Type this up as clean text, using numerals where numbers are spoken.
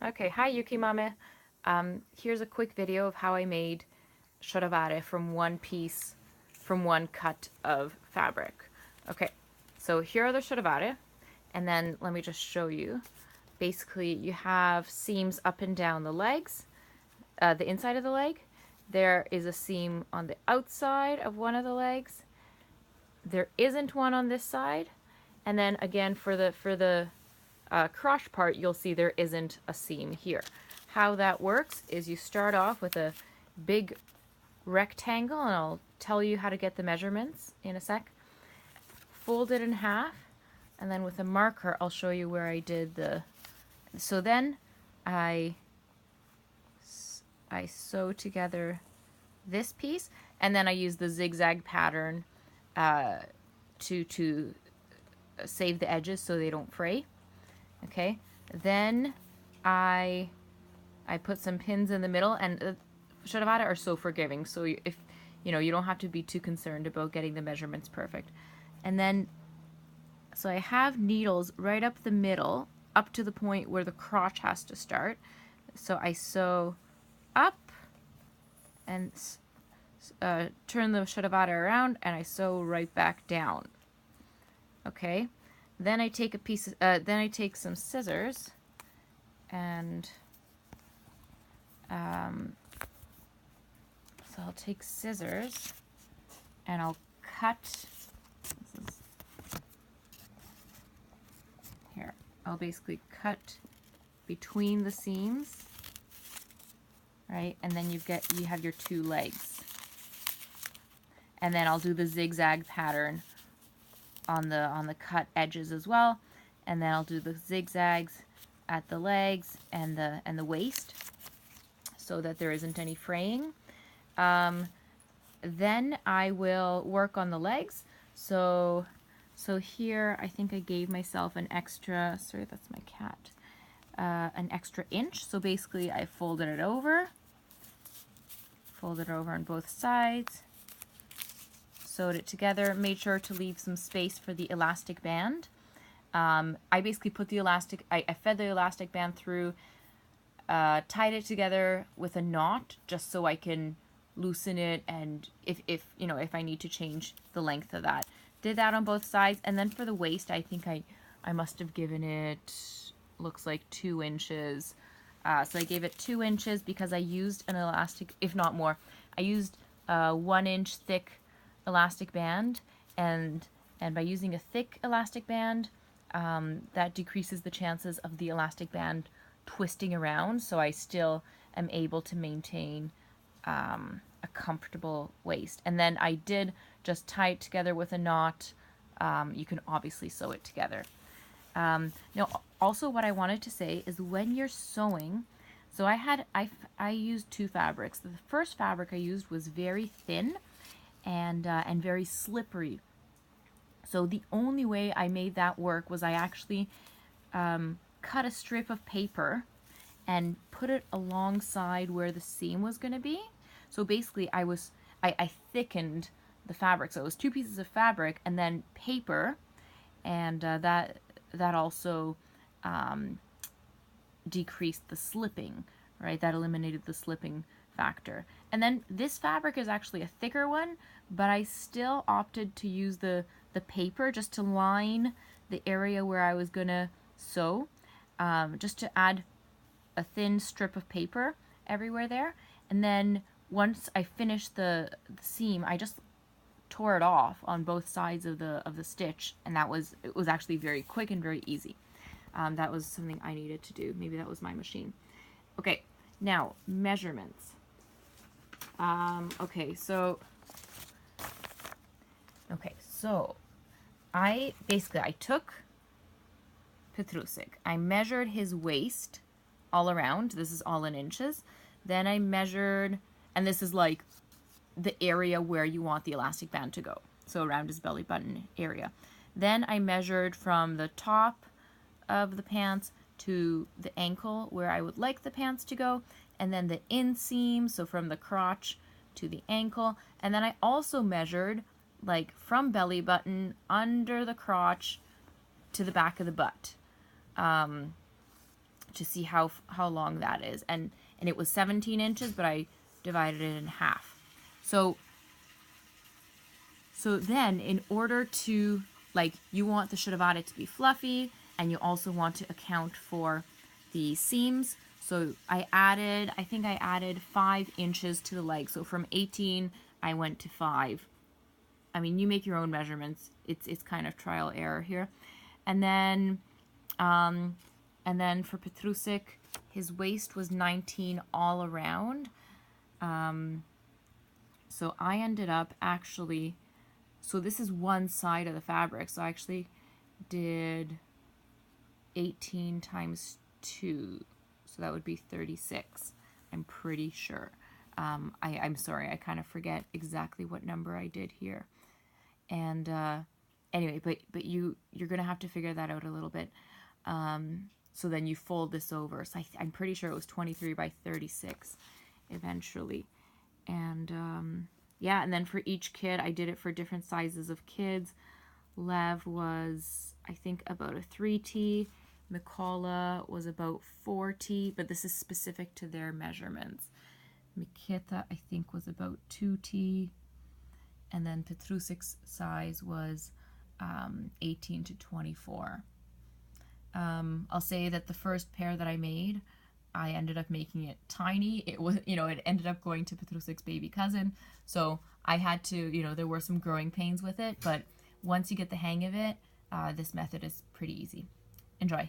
Okay, hi Yuki Mame. Here's a quick video of how I made Sharavary from one piece, from one cut of fabric. Okay, so here are the Sharavary, and then let me just show you. Basically, you have seams up and down the legs, the inside of the leg. There is a seam on the outside of one of the legs. There isn't one on this side, and then again for the crotch part, you'll see there isn't a seam here. How that works is you start off with a big rectangle, and I'll tell you how to get the measurements in a sec. Fold it in half, and then with a marker, I'll show you where I did the. So then I sew together this piece, and then I use the zigzag pattern to save the edges so they don't fray. Okay, then I put some pins in the middle, and Sharavara are so forgiving, so if you don't have to be too concerned about getting the measurements perfect. And then so I have needles right up the middle, up to the point where the crotch has to start. So I sew up and turn the Sharavara around, and I sew right back down. Okay, then I take a piece. Then I take some scissors, and so I'll take scissors, and I'll cut. Here, I'll basically cut between the seams, right? And then you have your two legs, and then I'll do the zigzag pattern on the cut edges as well, and then I'll do the zigzags at the legs and the waist so that there isn't any fraying. Then I will work on the legs. So here I think I gave myself an extra, sorry, that's my cat, an extra inch. So basically I folded it over on both sides, sewed it together, made sure to leave some space for the elastic band. I basically put the elastic, I fed the elastic band through, tied it together with a knot just so I can loosen it, and if I need to change the length of that. Did that on both sides, and then for the waist, I think I must have given it, looks like 2 inches. So I gave it 2 inches because I used an elastic, if not more. I used a 1 inch thick elastic band, and by using a thick elastic band, that decreases the chances of the elastic band twisting around, so I still am able to maintain a comfortable waist. And then I did just tie it together with a knot. You can obviously sew it together. Now, also what I wanted to say is when you're sewing, so I used 2 fabrics. The first fabric I used was very thin and very slippery. So the only way I made that work was I actually cut a strip of paper and put it alongside where the seam was going to be. So basically I thickened the fabric. So it was 2 pieces of fabric and then paper, and that also decreased the slipping, right? That eliminated the slipping factor. And then this fabric is actually a thicker one, but I still opted to use the paper just to line the area where I was gonna sew, just to add a thin strip of paper everywhere there. And then once I finished the seam, I just tore it off on both sides of the stitch, and it was actually very quick and very easy. That was something I needed to do. Maybe that was my machine. Okay, now measurements. Okay, so I took Petrusik. I measured his waist all around. This is all in inches. Then I measured, and this is like the area where you want the elastic band to go. So around his belly button area. Then I measured from the top of the pants to the ankle where I would like the pants to go, and then the inseam, so from the crotch to the ankle. And then I also measured like from belly button under the crotch to the back of the butt, to see how long that is. And it was 17 inches, but I divided it in half. So then in order to, like, you want the Sharavary to be fluffy, and you also want to account for the seams. So I think I added 5 inches to the leg. So from 18, I went to 5. I mean, you make your own measurements. It's kind of trial error here. And then for Petrusik, his waist was 19 all around. So I ended up actually, so this is one side of the fabric. So I actually did 18 times 2. So that would be 36. I'm pretty sure. I'm sorry, I kind of forget exactly what number I did here. And anyway, but you're gonna have to figure that out a little bit. So then you fold this over. So I'm pretty sure it was 23 by 36 eventually. And yeah, and then for each kid, I did it for different sizes of kids. Lev was, I think, about a 3T. Mikola was about 4T, but this is specific to their measurements. Mikita, I think, was about 2T. And then Petrusik's size was 18 to 24. I'll say that the first pair that I made, I ended up making it tiny. It was, it ended up going to Petrusik's baby cousin. So I had to, there were some growing pains with it. But once you get the hang of it, this method is pretty easy. Enjoy.